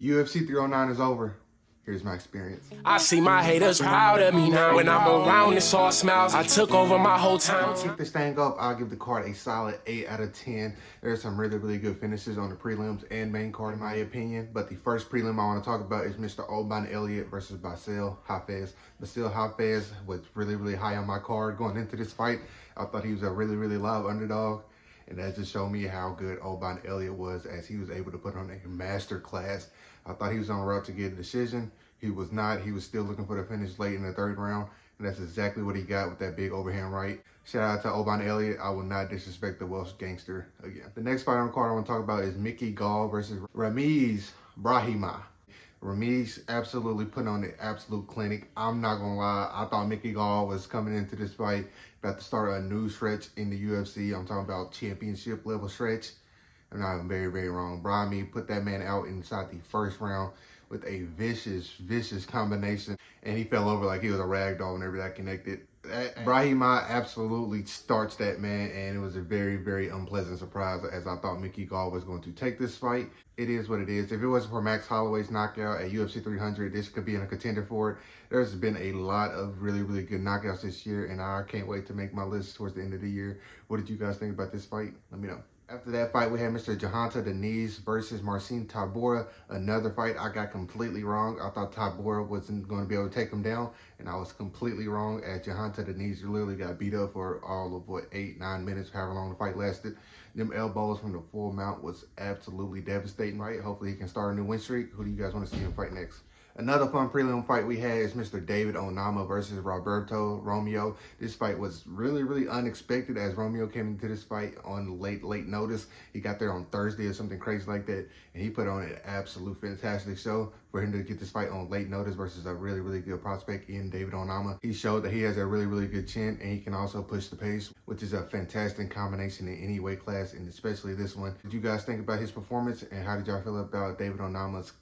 UFC 309 is over. Here's my experience. I see my haters proud of me now. When I'm around, it's all smiles. I took over my whole town. To kick this thing up, I'll give the card a solid 8 out of 10. There's some really good finishes on the prelims and main card in my opinion. But the first prelim I want to talk about is Mr. Oban Elliott versus Basil Hafez. Basil Hafez was really high on my card going into this fight. I thought he was a really live underdog. And that just showed me how good Oban Elliott was as he was able to put on a master class. I thought he was on the route to get a decision. He was not. He was still looking for the finish late in the third round. And that's exactly what he got with that big overhand right. Shout out to Oban Elliott. I will not disrespect the Welsh gangster again. The next fight on the card I want to talk about is Mickey Gall versus Ramiz Brahima. Ramiz absolutely put on the absolute clinic. I'm not going to lie. I thought Mickey Gall was coming into this fight about to start a new stretch in the UFC. I'm talking about championship level stretch. And I'm very wrong. Brahimi put that man out inside the first round with a vicious combination. And he fell over like he was a rag doll whenever that connected. Brahima absolutely starts that man, and it was a very unpleasant surprise as I thought Mickey Gall was going to take this fight. It is what it is. If it wasn't for Max Holloway's knockout at UFC 300, this could be in a contender for it. There's been a lot of really good knockouts this year, and I can't wait to make my list towards the end of the year. What did you guys think about this fight? Let me know. After that fight, we had Mr. Jahanta Deniz versus Marcin Tybura. Another fight I got completely wrong. I thought Tybura wasn't going to be able to take him down, and I was completely wrong. As Jahanta Deniz literally got beat up for all of, 8-9 minutes, however long the fight lasted. Them elbows from the full mount was absolutely devastating, right? Hopefully he can start a new win streak. Who do you guys want to see him fight next? Another fun prelim fight we had is Mr. David Onama versus Roberto Romeo. This fight was really unexpected as Romeo came into this fight on late notice. He got there on Thursday or something crazy like that, and he put on an absolute fantastic show for him to get this fight on late notice versus a really good prospect in David Onama. He showed that he has a really good chin, and he can also push the pace, which is a fantastic combination in any weight class, and especially this one. What did you guys think about his performance, and how did y'all feel about David Onama's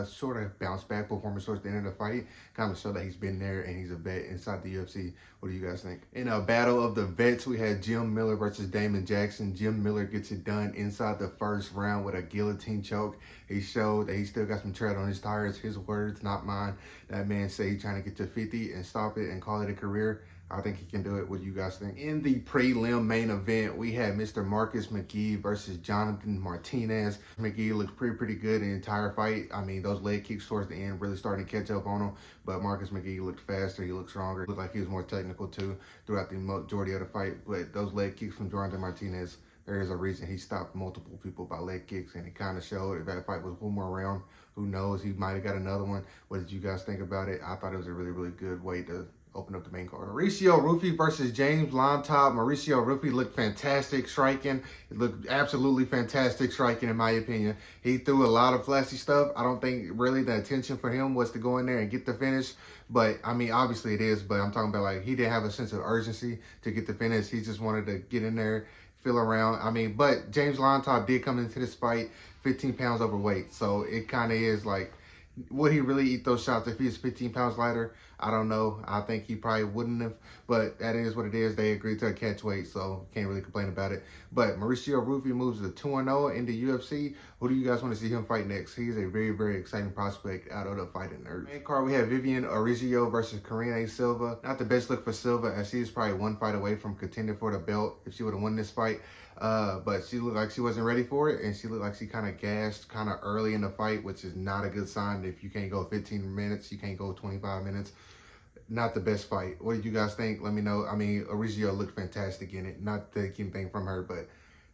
sort of bounce back performance towards the end of the fight? Kind of show that he's been there and he's a vet inside the UFC. What do you guys think? In a battle of the vets, we had Jim Miller versus Damon Jackson. Jim Miller gets it done inside the first round with a guillotine choke. He showed that he still got some tread on his tires. His words, not mine. That man said he's trying to get to 50 and stop it and call it a career. I think he can do it. What do you guys think? In the prelim main event, we had Mr. Marcus McGee versus Jonathan Martinez. McGee looked pretty good in the entire fight. I mean, those leg kicks towards the end really starting to catch up on him. But Marcus McGee looked faster. He looked stronger. Looked like he was more technical too throughout the majority of the fight. But those leg kicks from Jonathan Martinez, there is a reason he stopped multiple people by leg kicks, and it kind of showed. If that fight was one more round, who knows? He might have got another one. What did you guys think about it? I thought it was a really good way to open up the main card. Mauricio Rufy versus James Lontob. Mauricio Rufy looked fantastic striking. It looked absolutely fantastic striking in my opinion. He threw a lot of flashy stuff. I don't think really the intention for him was to go in there and get the finish. But I mean, obviously it is, but I'm talking about like he didn't have a sense of urgency to get the finish. He just wanted to get in there, feel around. I mean, but James Lontob did come into this fight 15 pounds overweight. So it kind of is like, would he really eat those shots if he's 15 pounds lighter? I don't know. I think he probably wouldn't have, but that is what it is. They agreed to a catch weight, so can't really complain about it. But Mauricio Rufy moves to 2-0 in the UFC. Who do you guys want to see him fight next? He's a very exciting prospect out of the fighting nerds. Main card, we have Vivian Orizio versus Karine Silva. Not the best look for Silva, as she's probably one fight away from contending for the belt if she would have won this fight. But she looked like she wasn't ready for it, and she looked like she kind of gassed kind of early in the fight, which is not a good sign. If you can't go 15 minutes, you can't go 25 minutes. Not the best fight. What did you guys think? Let me know. I mean, Orizio looked fantastic in it. Not to take anything from her, but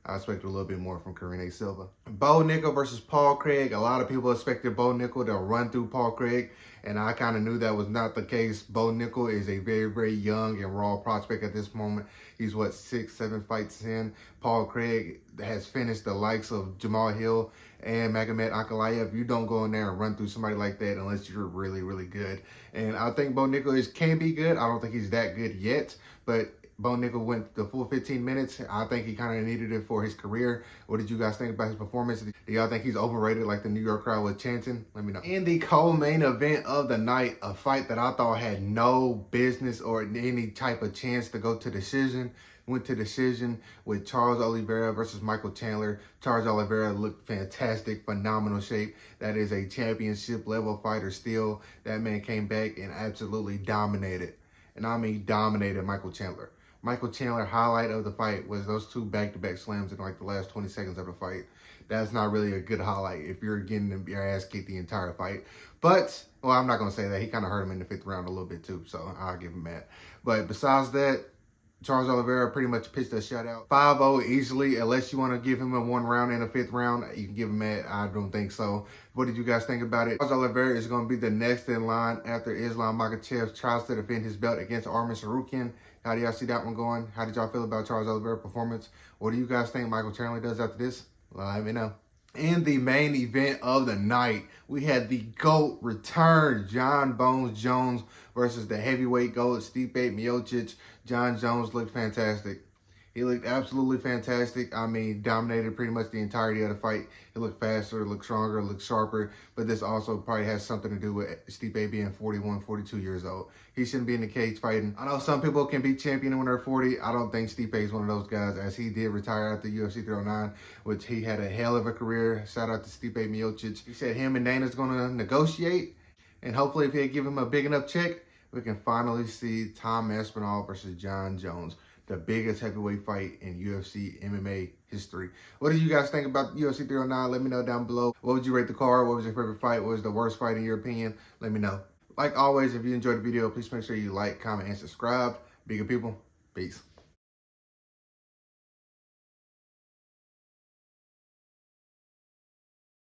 I expected a little bit more from Karine Silva. Bo Nickel versus Paul Craig. A lot of people expected Bo Nickel to run through Paul Craig, and I kind of knew that was not the case. Bo Nickel is a very young and raw prospect at this moment. He's, 6-7 fights in. Paul Craig has finished the likes of Jamal Hill and Magomed Ankalaev. You don't go in there and run through somebody like that unless you're really good. And I think Bo Nickel can be good. I don't think he's that good yet, but Bo Nickel went the full 15 minutes. I think he kind of needed it for his career. What did you guys think about his performance? Do y'all think he's overrated like the New York crowd was chanting? Let me know. In the co-main event of the night, a fight that I thought had no business or any type of chance to go to decision, went to decision with Charles Oliveira versus Michael Chandler. Charles Oliveira looked fantastic, phenomenal shape. That is a championship level fighter still. That man came back and absolutely dominated. And I mean dominated Michael Chandler. Michael Chandler highlight of the fight was those two back-to-back slams in like the last 20 seconds of the fight. That's not really a good highlight if you're getting your ass kicked the entire fight. But, well, I'm not going to say that. He kind of hurt him in the 5th round a little bit too, so I'll give him that. But besides that, Charles Oliveira pretty much pitched a shutout. 5-0 easily, unless you want to give him a 1 round and a 5th round. You can give him that. I don't think so. What did you guys think about it? Charles Oliveira is going to be the next in line after Islam Makhachev tries to defend his belt against Arman Tsarukyan. How do y'all see that one going? How did y'all feel about Charles Oliveira's performance? What do you guys think Michael Chandler does after this? Let me know. In the main event of the night, we had the GOAT return, John Bones Jones versus the heavyweight GOAT, Stipe Miocic. John Jones looked fantastic. He looked absolutely fantastic. I mean, dominated pretty much the entirety of the fight. He looked faster, looked stronger, looked sharper. But this also probably has something to do with Stipe being 41, 42 years old. He shouldn't be in the cage fighting. I know some people can be champion when they're 40. I don't think Stipe is one of those guys, as he did retire after UFC 309, which he had a hell of a career. Shout out to Stipe Miocic. He said him and Dana's going to negotiate. And hopefully if they give him a big enough check, we can finally see Tom Aspinall versus John Jones, the biggest heavyweight fight in UFC MMA history. What did you guys think about UFC 309? Let me know down below. What would you rate the card? What was your favorite fight? What was the worst fight in your opinion? Let me know. Like always, if you enjoyed the video, please make sure you like, comment, and subscribe. Be good people. Peace.